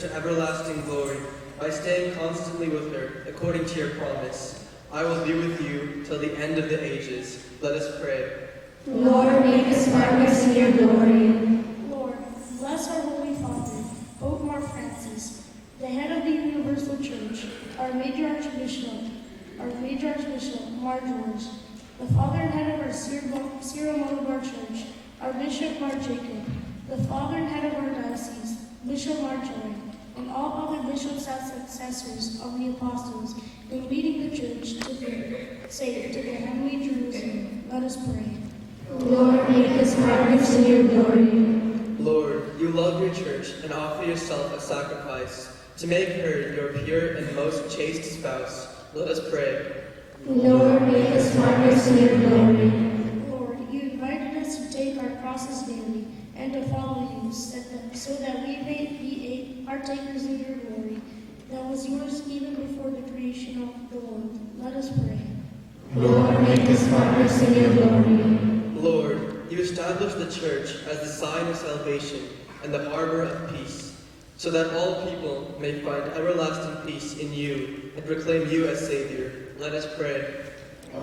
to everlasting glory by staying constantly with her, according to your promise. I will be with you till the end of the ages. Let us pray. Lord, make us partners in your glory. Lord, bless our Holy Father, Pope Mark Francis, the head of the Universal Church, our major Archbishop, Mark George, the father and head of our Syro-Malabar Church, our Bishop Mark Jacob, the father and head of our diocese, Bishop Mark Joy, and all other bishops and successors of the apostles in leading the church to the heavenly Jerusalem. Let us pray. Lord, make us partners in your glory. Lord, you love your church and offer yourself a sacrifice to make her your pure and most chaste spouse. Let us pray. Lord, make us partners in your glory. Lord, you invited us to take our crosses daily and to follow you, so that we may be partakers in your glory that was yours even before the creation of the world. Let us pray. Lord, make us partners in your glory. Lord, you established the church as the sign of salvation and the harbor of peace, so that all people may find everlasting peace in you and proclaim you as Savior. Let us pray.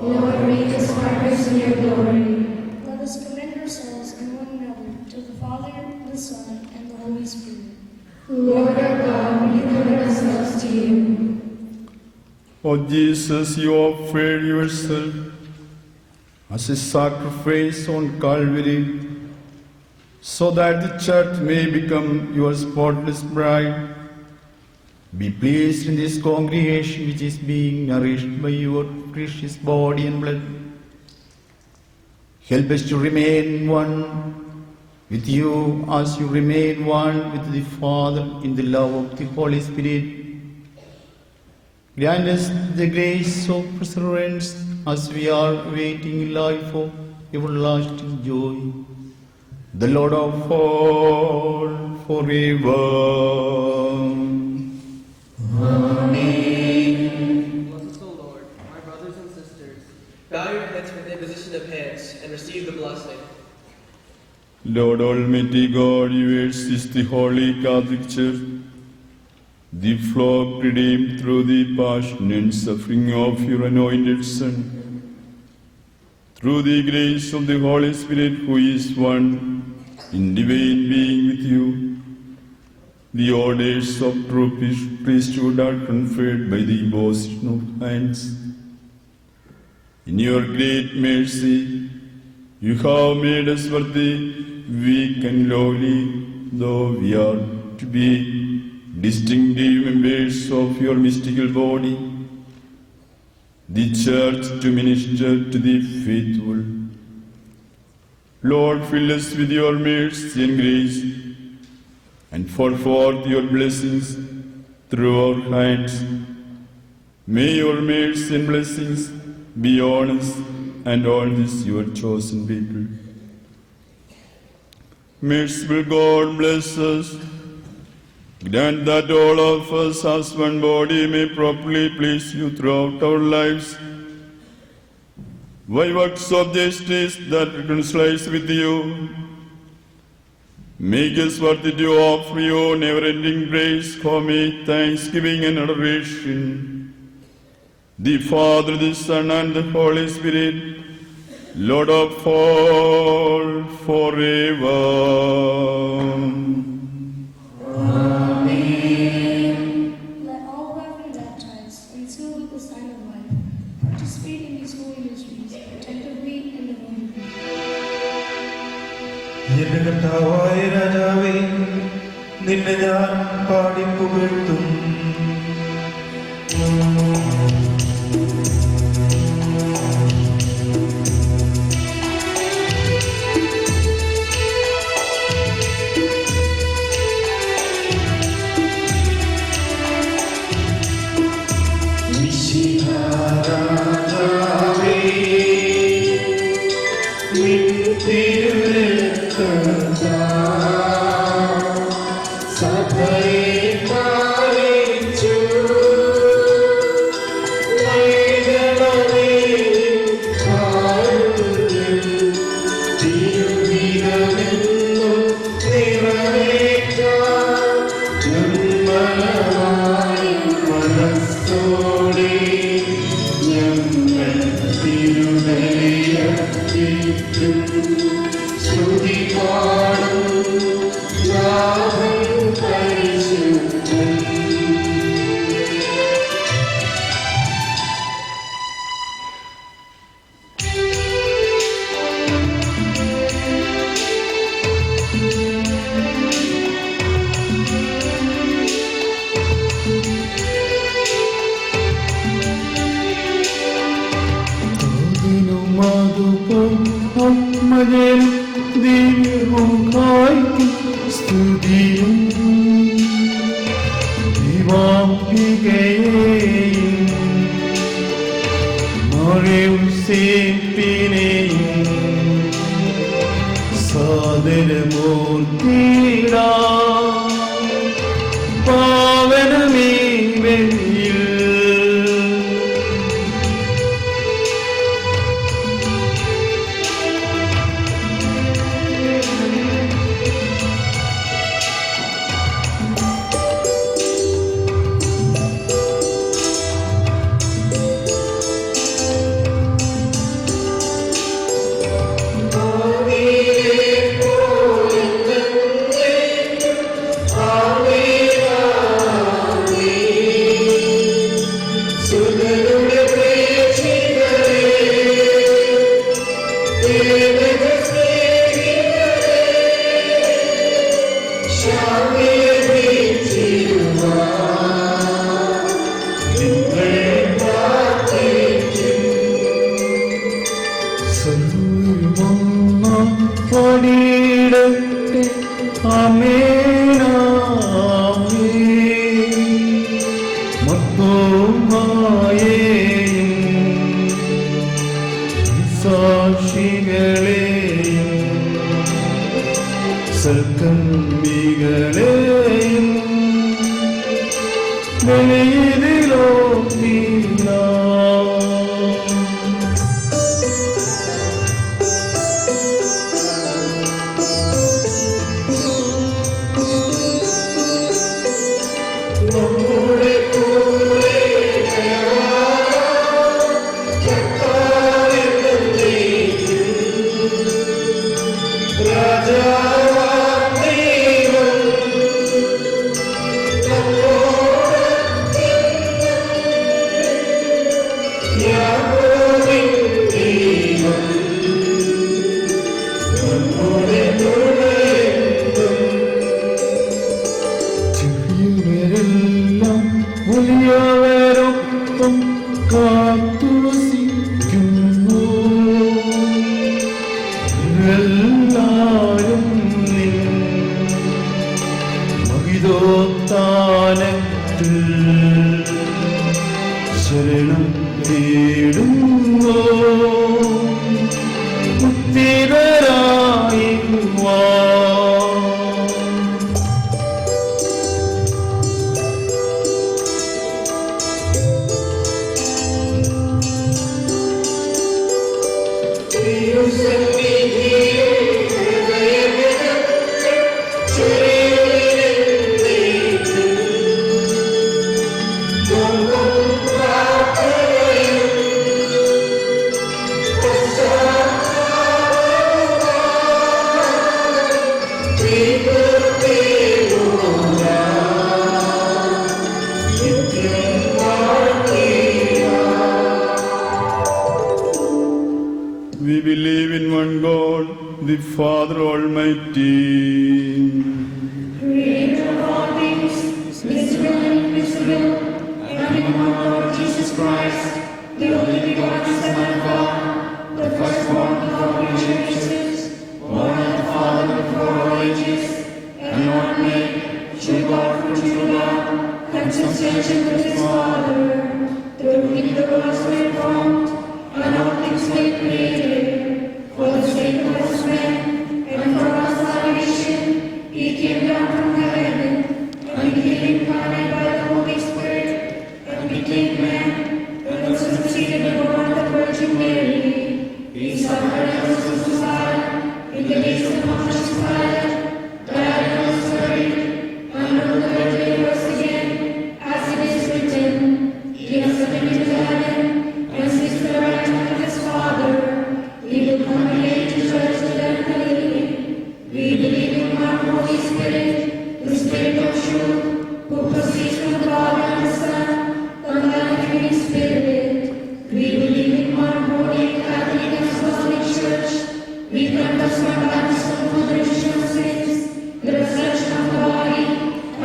Lord, make us partners in your glory. Let us commend ourselves and one another to the Father, the Son, and the Holy Spirit. Lord our God, we commit ourselves to you. O Jesus, you offered yourself as a sacrifice on Calvary, so that the church may become your spotless bride. Be pleased in this congregation which is being nourished by your precious body and blood. Help us to remain one with you as you remain one with the Father in the love of the Holy Spirit. Grant us the grace of perseverance as we are waiting in life of everlasting joy. The Lord of all forever. Amen. Bless us, O Lord, my brothers and sisters. Bow your heads for the imposition of hands and receive the blessing. Lord Almighty God, yours is the Holy Catholic Church, the flock redeemed through the passion and suffering of your anointed Son. Through the grace of the Holy Spirit, who is one in divine being with you, the orders of true priesthood are conferred by the imposition of hands. In your great mercy, you have made us worthy, weak and lowly, though we are to be distinctive members of your mystical body, the church to minister to the faithful. Lord, fill us with your mercy and grace, and pour forth your blessings through our hands. May your mercy and blessings be on us and on this your chosen people. Merciful God, bless us. Grant that all of us as one body may properly please you throughout our lives, by works of justice that reconcile us with you. Make us worthy to offer you never-ending praise, homage, thanksgiving, and adoration. The Father, the Son, and the Holy Spirit, Lord of all, forever. Amen. Let all who have been baptized and sealed with the sign of life participate in these holy mysteries attentively and devoutly. എന്റെ കർത്താവായ രാജാവേ, നിന്നെ ഞാൻ പാടി പുകഴ്ത്തും. രാജാവേ, നിൻ തിരുരക്തത്താൽ സഭയെ പാലിച്ചു. നൽകണമേ കാരുണ്യം, തിരുഹിതമെന്നും നിറവേറ്റാൻ. മാപ്പികയെയും മറിയൂസേപ്പിനെയും സാദരമൂർത്തിയിടാ പാവനമേ വെളിയിൽ പണിയിടട്ടെ ആമേനാമേ മത്തോമായേയും സാക്ഷികളെയും സൽക്കമ്മികളെയും വെളിയിലോക്കിനാ വലിയവരൊപ്പം കാത്തുവസിക്കുന്നു എല്ലാരും നിൻ മഹിതോത്താനത്തിൽ ശരണം തേടുന്നു മുക്തിതരായി വാ We believe in one God, the Father Almighty. Creator of all things, visible and invisible, and in one Lord Jesus Christ, the only begotten Son of God, the firstborn of all creatures, born of the Father before all ages, and not made, true God from true God, consubstantial with his Father, through him the worlds were formed, and all things were created. For the sake of us men, and for our salvation, he came down from heaven, and became incarnate by the Holy Spirit, and became man, and was conceived and born of the Virgin Mary. He suffered and was crucified in the days of Pontius Pilate, died and was buried, and on the third day rose again, as it is written, he ascended into heaven, and sits at the right hand of his Father. He will come again to judge the dead and the living. We believe in one Holy Spirit, the Spirit of truth, who proceeds from the Father and the Son, and the Holy Spirit. We believe in one Holy Catholic and Apostolic Church. We confess one baptism for the remission of sins, the resurrection of the body,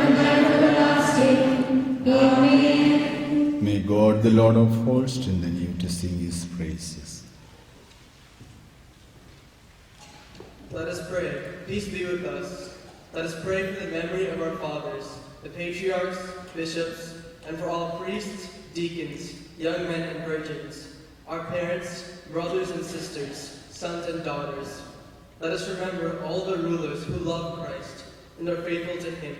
and life everlasting. Amen. May God, the Lord of hosts, strengthen you to sing his praises. Let us pray. Peace be with us. Let us pray for the memory of our fathers, the patriarchs, bishops, and for all priests, deacons, young men and virgins, our parents, brothers and sisters, sons and daughters. Let us remember all the rulers who love Christ and are faithful to him,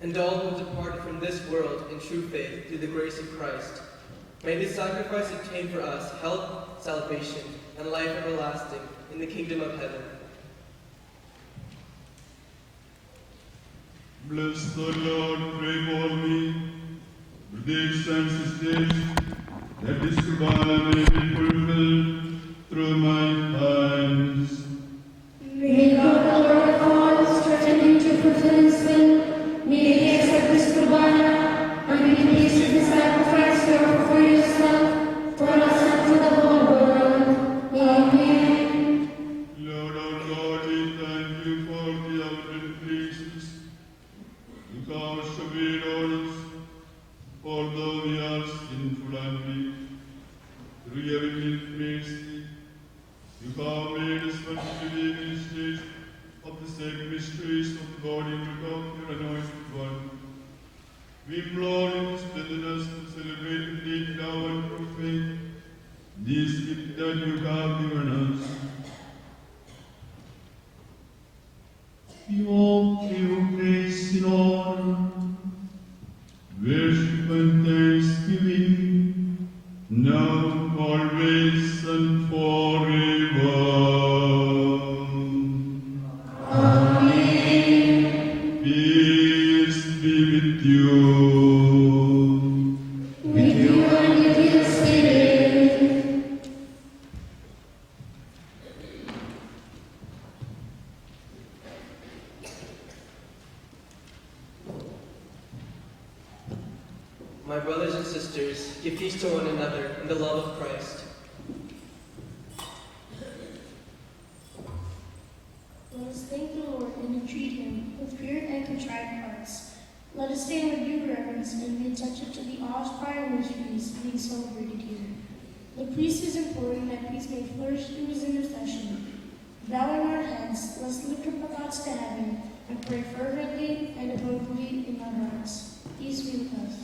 and all who departed from this world in true faith through the grace of Christ. May this sacrifice obtain for us health, salvation, and life everlasting in the kingdom of heaven. Bless the Lord, pray for me, brothers and sisters, that this Kurbana may be fulfilled through my hands. May God our Lord cause strengthen to fulfill his will. May he accept this Kurbana and be pleased with the sacrifice you offer for yourself, for us and for the whole world. Amen. Lord our God, we thank you for the abundant graces you cause to be on us, for though we are sinful and weak, through your infinite mercy, you have made us much to be ministers of the sacred mysteries of the body and blood of your anointed one. We implore you to strengthen us to celebrate with deep love and true faith these gifts that you have given us. We offer you praise in honor, worship and thanksgiving, now, always, and forever. Amen. Peace be with you. With you and with your spirit. My brothers and sisters, give peace to one another in the love of Christ. Let us thank the Lord and entreat him with pure and contrite hearts. Let us stand with due reverence and be attentive to the awe-inspiring mysteries being celebrated here. The priest is imploring that peace may flourish through his intercession. Bowing our heads, let's lift up our thoughts to heaven and pray fervently and devotedly in our hearts. Peace be with us.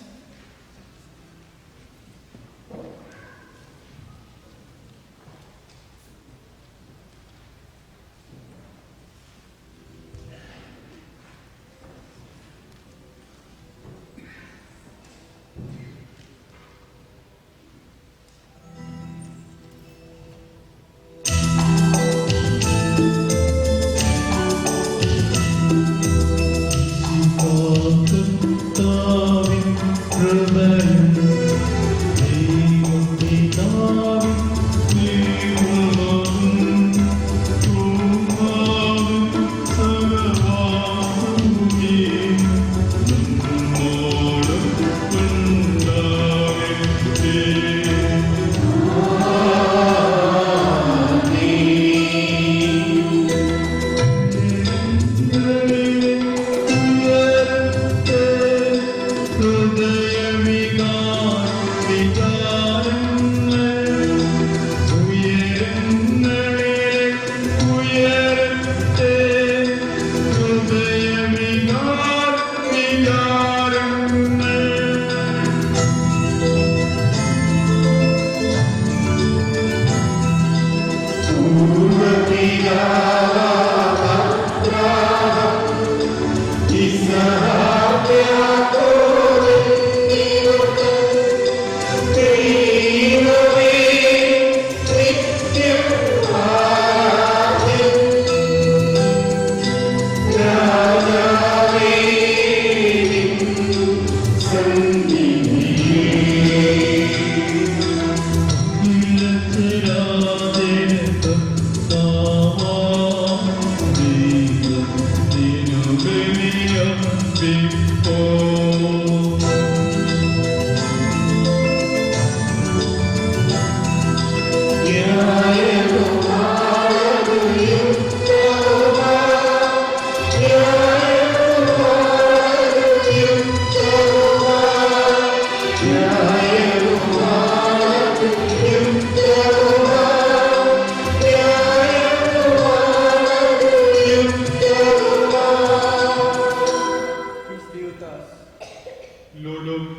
Israel,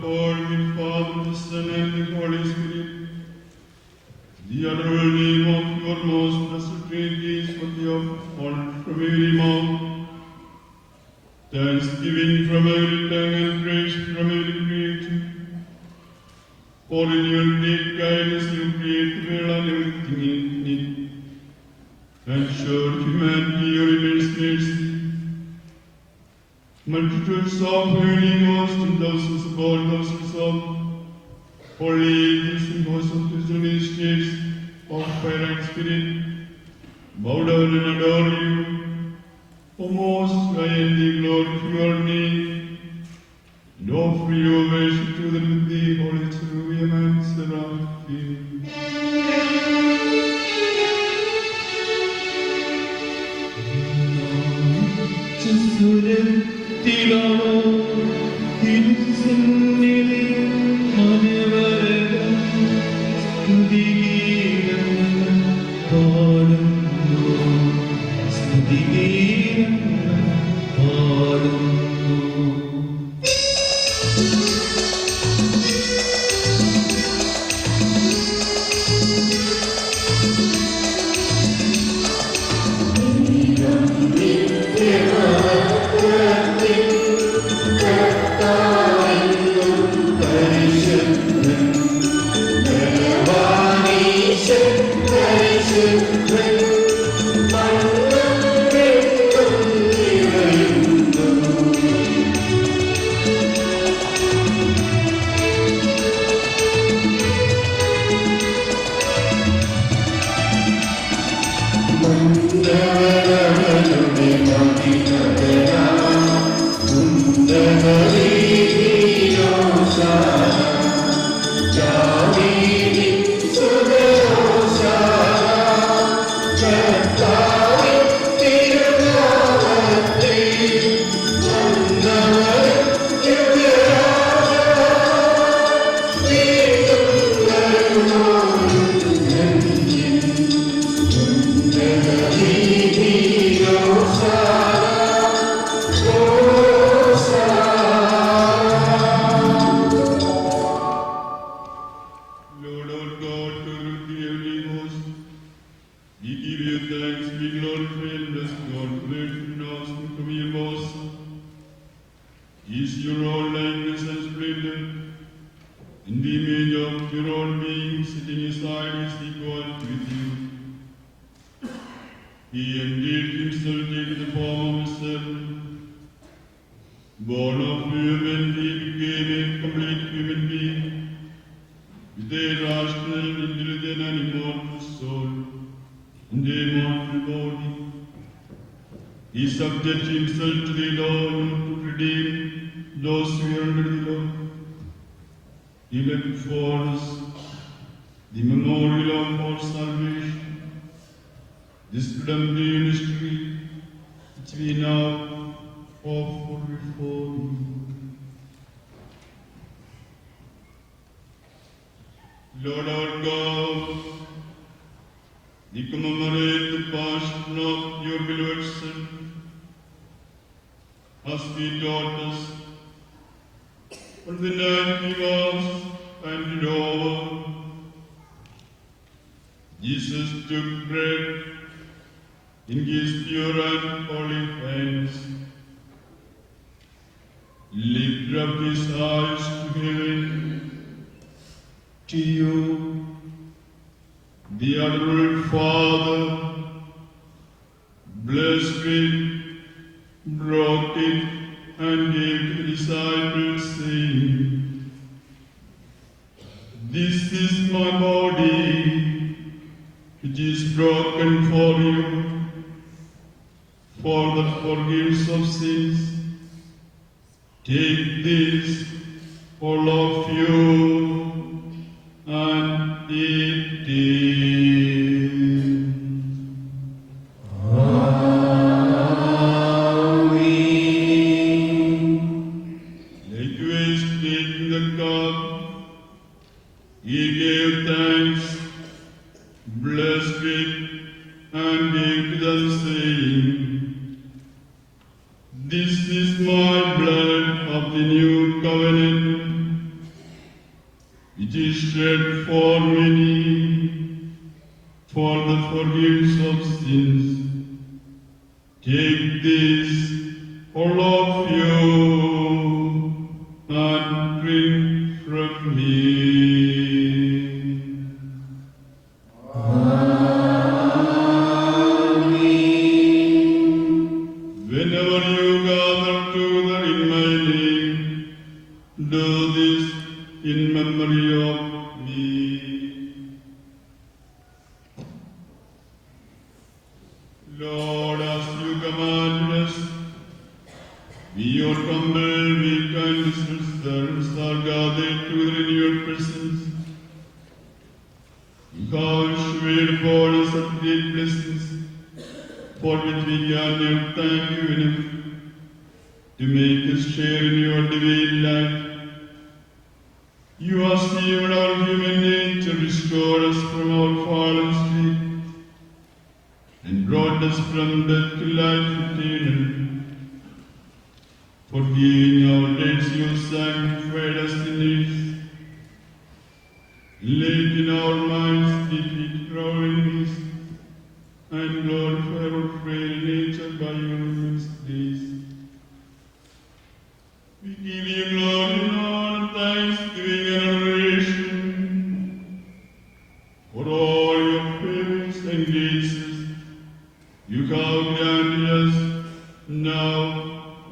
for the Father, the Son, and the Holy Spirit. The honorable name of your most blessed Trinity is worthy of honor from every mouth, thanksgiving from every tongue, and praise from every creature. For in your great kindness you create the world and everything in it, and showed humanity your immense mercy. Multitudes of heavenly hosts and thousands upon thousands of holy angels and hosts of the ministers of fire and spirit bow down and adore you, O most high and the glory of your name, and offer your worship to them with the holy cherubim and seraphim. സുരത്തിലാണോ തിരുസന്നിധി മനവരകം സ്തുതിഗീതങ്ങൾ പാടുന്നു സ്തുതിഗീതങ്ങൾ പാടുന്നു. Lord our God, to the heavenly host, we give you thanks, we glorify and bless God, great and awesome from your boss. Is your own likeness and splendor, in the image of your own being, sitting aside is equal with you. He indeed himself take the form of a servant. Born of women, he became a complete human being, with a rational, intelligent, and immortal soul, and a mortal body. He subjected himself to the law to redeem those who are under the law. He left before us the memorial of our salvation, this redemptive mystery which we now offer before you. Lord our God, we commemorate the passion of your beloved Son, as he taught us on the night he was handed over. Jesus took bread in his pure and holy hands, lifted up his eyes to heaven, to you, the adorable Father, blessed it, broke it, and gave to the disciples, saying, "This is my body, which is broken for you, for the forgiveness of sins. Take this, all of you, and eat it." Likewise, taking the cup, he gave thanks, blessed it, and gave to them, saying, "This is my blood of the new covenant, which is shed for many for the forgiveness of sins. Take this, all of you, and drink from me. Whenever you gather together in my name, do this in memory of me. Lord, as you commanded us, we, your humble, weak, and miserable servants, are gathered together in your presence. You have showered upon us of great blessings, for which we can never thank you enough, to make us share in your divine life. You have saved our human nature, restored us from our fallen state, and brought us from death to life eternal. Forgiving our debts, you sanctified us sinners. Laid in our minds defeat our enemies, and glorify our frail nature by your immense grace. We give you glory and honor, thanksgiving and adoration for all your favors and graces you have granted us now,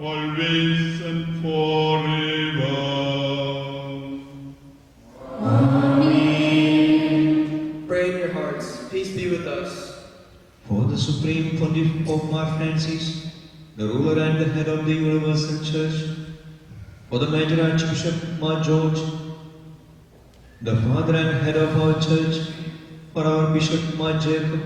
always, and forever. Pray in your hearts. Peace be with us. For the Supreme Pontiff Pope Mark Francis, the ruler and the head of the Universal Church, for the Major Archbishop Mar George, the father and head of our church, for our Bishop Mar Jacob,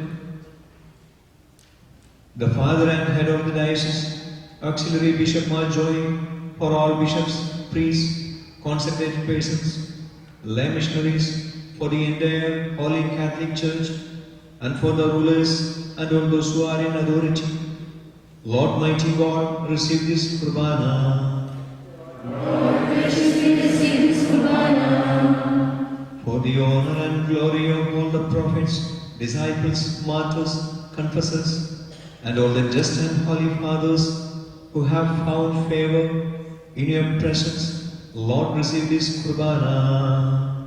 the father and head of the diocese, Auxiliary Bishop Mar Joy, for all bishops, priests, consecrated persons, lay missionaries, for the entire Holy Catholic Church, and for the rulers and all those who are in authority. Lord mighty God, receive this Qurbana. Lord, graciously receive this Qurbana. For the honor and glory of all the prophets, disciples, martyrs, confessors, and all the just and holy fathers who have found favor in your presence, Lord, receive this Qurbana.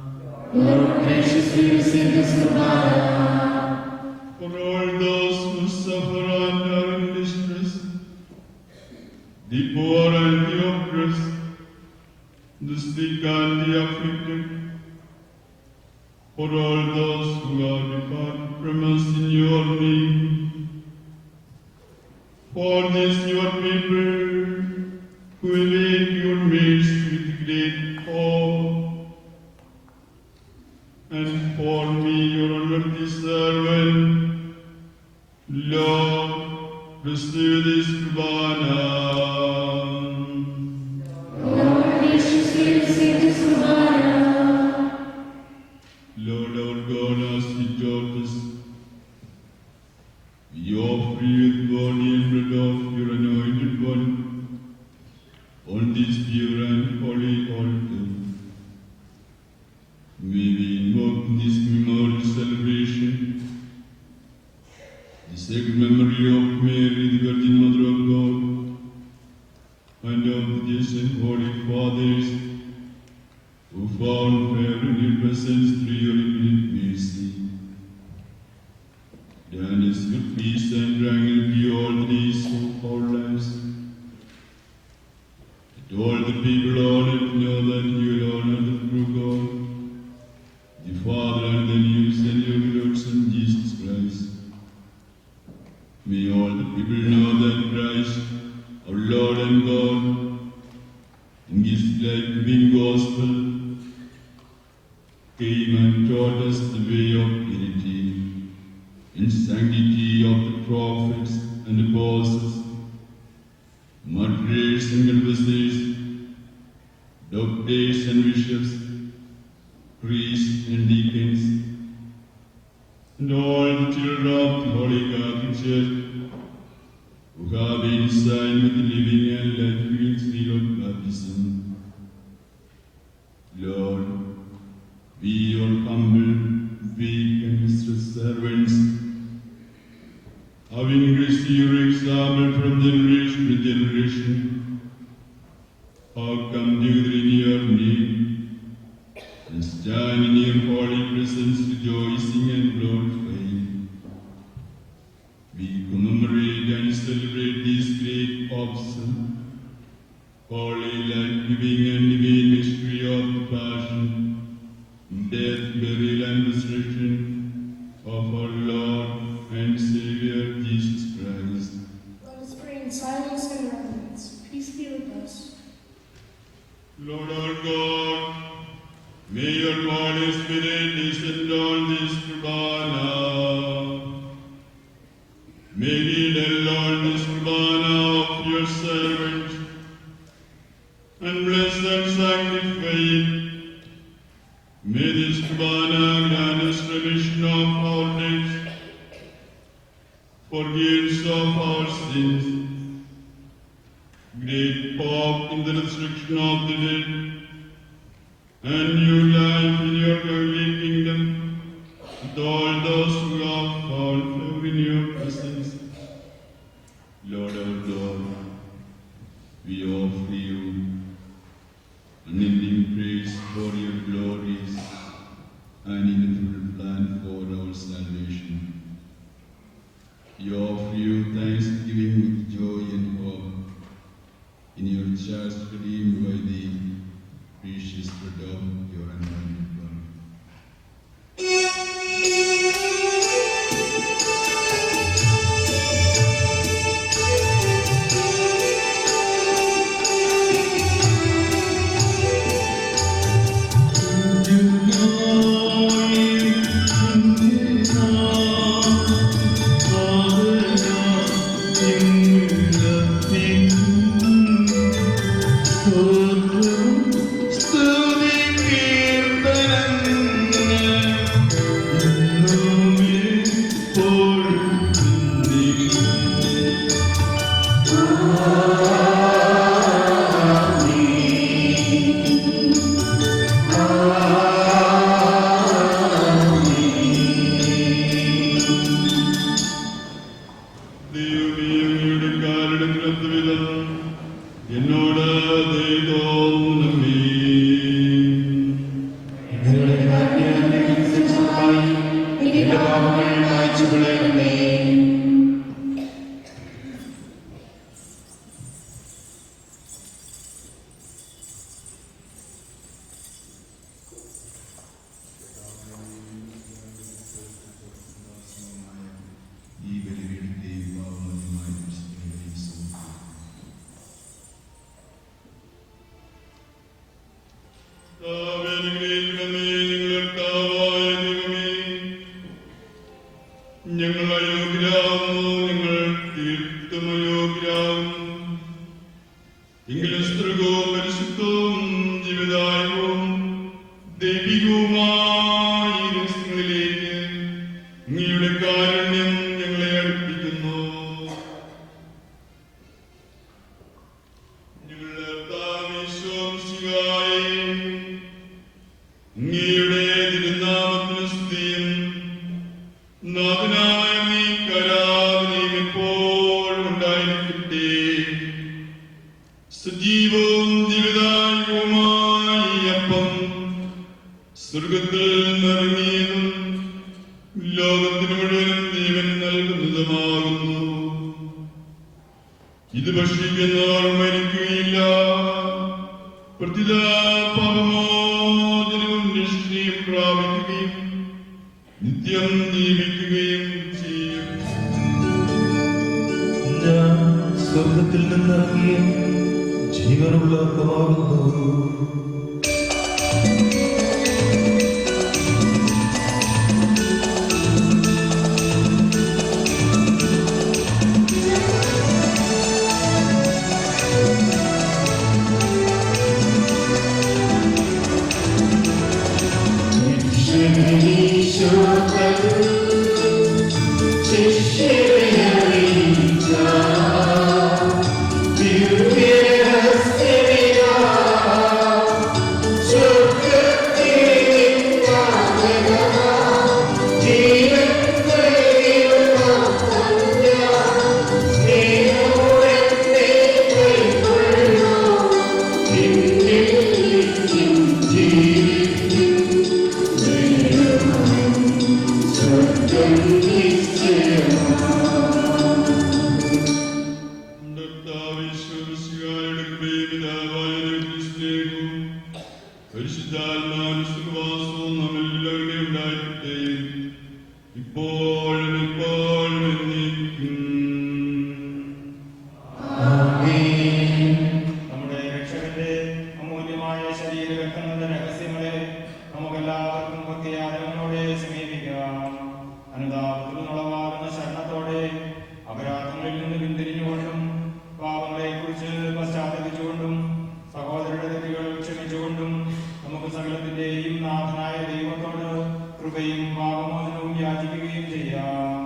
Lord, graciously receive this Qurbana. For all those who suffer and are in distress, the poor and the oppressed, the sick and the afflicted, for all those who are departed from us in your name, for these your people who await your mercy with great hope, and for me, your unworthy servant, Lord, receive this Qurbana. Lord, graciously receive this Qurbana. Lord our God, as you taught us, we offer you the body and blood of your anointed one on this pure and holy altar. May we invoke in this memorial celebration the sacred memory of Mary, the Virgin Mother of God, and of the just and holy fathers who found favor in your presence through your infinite mercy. Grant us your peace and tranquility all the days of our lives. That all the people honored to know that you alone are the true God, the Father, and then you send your beloved Son Jesus Christ. May all the people know that Christ, our Lord and God, in His life-giving gospel, came and taught us the way of purity and sanctity of the prophets and apostles, martyrs and confessors, doctors and bishops, priests and deacons, and all the children of the Holy Catholic Church who have been signed with the living and life-giving seal of baptism. Lord, we your humble, weak and distressed servants, having received your example from generation to generation, have come together in your name and stand in your holy presence rejoicing and glorifying. We commemorate and celebrate this great awesome, holy, life-giving and divine mystery of the passion, death, burial and resurrection of our Lord and Savior Jesus Christ. Let us pray in silence and reverence. Peace be with us. Lord our God, may your Holy Spirit descend on this Kurbana. May he dwell on this Kurbana of your servant and bless and sanctify it. May this Kurbana grant us remission of our debts, forgiveness of our sins, great hope in the resurrection of the dead, and new life in your heavenly kingdom, with all those who have found favor in your presence. Lord our God, we offer you unending praise for your glories and ineffable plan for our salvation. We offer you thanksgiving with joy and hope in your church redeemed by the precious blood of your anointed Son. സ്വർഗത്തിൽ നിന്നിറങ്ങിയ ജീവനുള്ള അപ്പമാകുന്നു. Yeah. പരിശുദ്ധാത്മാവിന്റെ സുഖവാസവും നമ്മെല്ലാവരുടെയും ഉണ്ടായിരിക്കട്ടെ, ഇപ്പോഴും എപ്പോഴും എന്നേക്കും. നമ്മുടെ രക്ഷകന്റെ അമൂല്യമായ ശരീരരത്നങ്ങളുടെ രഹസ്യങ്ങളെ നമുക്കെല്ലാവർക്കും ഭക്തിയാദരങ്ങളോടെ സമീപിക്കാം. അനുതാപത്തിൽ ഉളവാകുന്ന ശരണത്തോടെ അപരാധങ്ങളിൽ നിന്ന് പിന്തിരിഞ്ഞുകൊണ്ടും പാപങ്ങളെ കുറിച്ച് പശ്ചാത്തലിച്ചുകൊണ്ടും സഹോദരരുടെ തെറ്റുകൾ ക്ഷമിച്ചുകൊണ്ടും നമുക്ക് സകലത്തിന്റെയും നാഥനായ ദൈവത്തോട് കൃപയും പാപമോചനവും യാചിക്കുകയും ചെയ്യാം.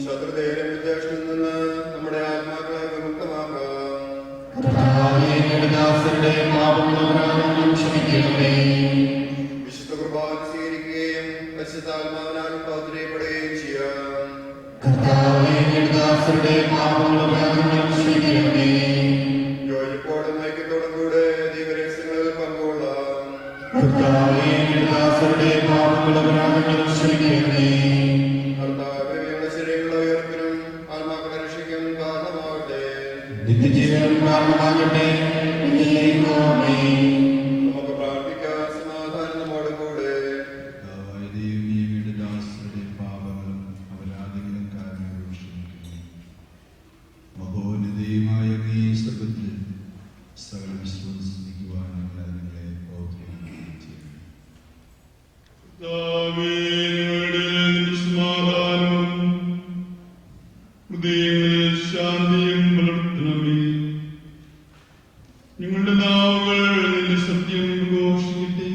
ശത്രുതയിലും വിദ്വേഷത്തിൽ നിന്ന് നമ്മുടെ ആത്മാക്കളെ വിമുക്തമാക്കാം. വിശുദ്ധ കുർബാന സ്വീകരിക്കുകയും പരിശുദ്ധാത്മാവിനാൽ പൗത്രീപ്പെടുകയും ചെയ്യാം. യോജിപ്പോടും ഐക്യത്തോടും കൂടെ ദൈവരഹസ്യങ്ങളിൽ പങ്കുകൊള്ളാം. കർത്താവിന്റെ ശരീരങ്ങളുടെ ഉയർപ്പിനും ആത്മാക്കളുടെ രക്ഷയ്ക്കും കാരണമാവട്ടെ. നമുക്ക് പ്രാർത്ഥിക്കാം. സമാധാനം നമ്മോട് കൂടെ. പാപങ്ങളും അപരാധങ്ങളും കാരണങ്ങളും ക്ഷമിക്കുന്നു. മഹോന്നതയുമായ നീ സ്വർഗ്ഗത്തിൽ സകല വിശ്വസിക്കുവാൻ ഞങ്ങൾ നിങ്ങളെ പ്രവർത്തിക്കുകയും ചെയ്യുന്നു. കർത്താവേ, ഞങ്ങളുടെ സമാധാനവും ഹൃദയങ്ങളിൽ ശാന്തിയും വളർത്തണമേ. ഞങ്ങളുടെ നാവുകൾ നിന്റെ സത്യം ഘോഷിക്കട്ടെ.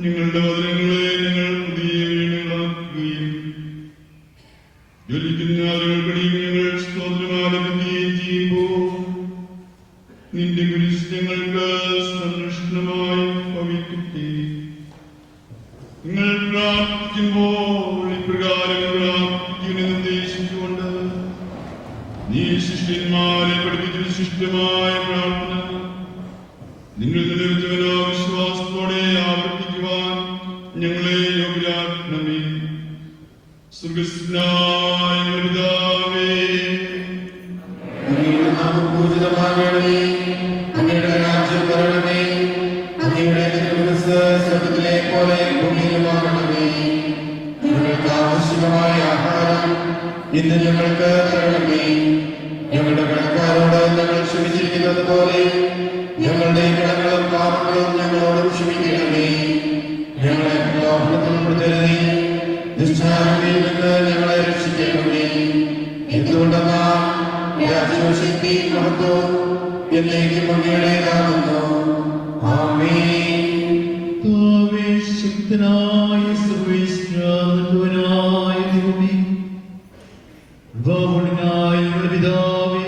ഞങ്ങളുടെ വചനങ്ങളെ ഞങ്ങൾ പുതിയ വീണുകളാക്കുകയും ജ്വലിക്കുന്ന ആളുകൾക്കിടയിൽ ഞങ്ങൾ സ്തോത്രമാലപിക്കുകയും ചെയ്യുമ്പോൾ നിന്റെ കുരിശ് ഞങ്ങൾക്ക് സംരക്ഷണമായി ഭവിക്കട്ടെ. നിങ്ങൾ പ്രാർത്ഥിക്കുമ്പോൾ ഇപ്രകാരം പ്രാർത്ഥിക്കുമെന്ന് നിർദ്ദേശിച്ചുകൊണ്ട് നീ ശിഷ്യന്മാരെ പഠിപ്പിച്ച വിശിഷ്ടമായ പ്രാർത്ഥന നിങ്ങൾ നിലവിച്ചവനോ വിശ്വാസത്തോടെ ആവർത്തിക്കുവാൻ ഞങ്ങളെ യോഗ്യരാക്കണമേ. സ്വർഗ്ഗസ്ഥനായ പിതാവേ, ഇന്ന് ഞങ്ങൾക്ക് തരണമേ. ഞങ്ങളുടെ കടക്കാരോട് ഞങ്ങൾ ക്ഷമിച്ചിരിക്കുന്നത് പോലെ ഞങ്ങളുടെ കടങ്ങളും പാപങ്ങളും ഞങ്ങളോട് ക്ഷമിക്കണമേ. ഞങ്ങളെ പ്രലോഭനത്തിൽ ഉൾപ്പെടുത്തരുതേ, ദുഷ്ടാരൂപിയിൽ നിന്ന് ഞങ്ങളെ രക്ഷിക്കണമേ. എന്തുകൊണ്ടെന്നാൽ രാജ്യവും ശക്തിയും മഹത്വവും എന്നേക്കും അങ്ങയുടേതാകുന്നു. ആമേൻ. ശക്തനായ സർവേശ്വരനായ ദൈവമേ, വാമനായ ഞങ്ങളുടെ പിതാവേ,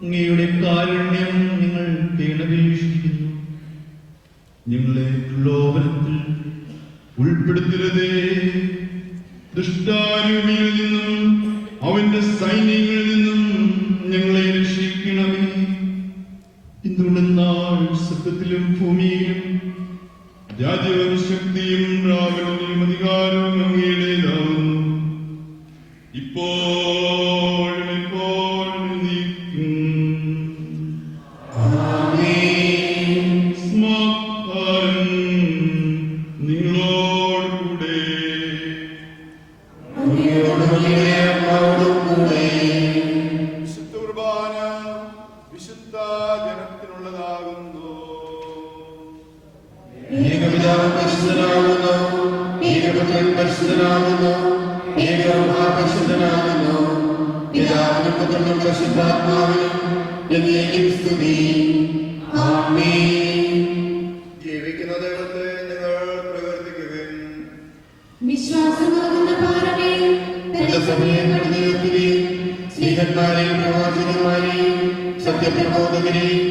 അങ്ങയുടെ കാരുണ്യം നിങ്ങൾ കേണപേക്ഷിക്കുന്നു. ഞങ്ങളെ പ്രലോഭനത്തിൽ ഉൾപ്പെടുത്തരുതേ, ദുഷ്ടാരൂപിയിൽ നിന്നും അവന്റെ സൈന്യങ്ങളിൽ നിന്നും ഞങ്ങളെ രക്ഷിക്കണമേ. എന്തുകൊണ്ടെന്നാൽ സ്വർഗ്ഗത്തിലും ഭൂമിയിലും രാജ്യവും ശക്തിയും പ്രാബല്യവും അധികാരവും അങ്ങയുടേതാകുന്നു, ഇപ്പോഴും എപ്പോഴും എന്നേക്കും. സമാധാനം നിങ്ങളോടുകൂടെ. വിശുദ്ധ കുർബാന വിശുദ്ധ ജനത്തിനുള്ളതാകുന്നു. ഏകപിതാവ് പരിശുദ്ധനാകുന്നു, ഏകപുത്രൻ പരിശുദ്ധനാകുന്നു, ഏകരൂഹ പരിശുദ്ധനാകുന്നു. പിതാവിനും പുത്രനും പരിശുദ്ധാത്മാവിനും എന്നേക്കും സ്തുതി. ആമേൻ. ജീവിക്കുന്ന ദൈവത്തെ നിങ്ങൾ പ്രവർത്തിക്കുവിൻ. വിശ്വാസമാകുന്ന പാറമേ, തന്റെ സമയം കടന്നുയർത്തുകയും സ്ത്രീഹന്മാരെയും പ്രവാചകന്മാരെയും സത്യപ്രബോധകരെയും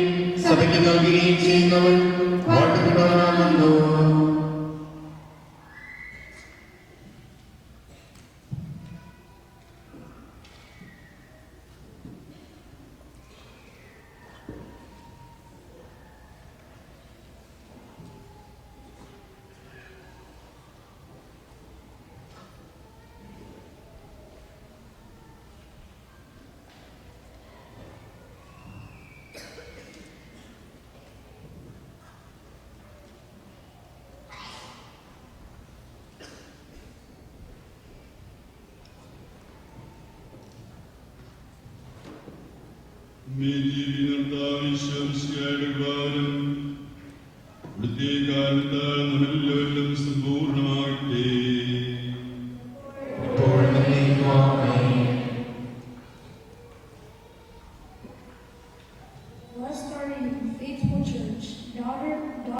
സഭയ്ക്ക് നൽകുകയും ചെയ്യുന്നവൻ വാഴ്ത്തപ്പെട്ടവനാകുന്നു. ഇവിടുത്തെ കാലത്താൽ നമ്മളെല്ലാം സമ്പൂർണ്ണമാകട്ടെ.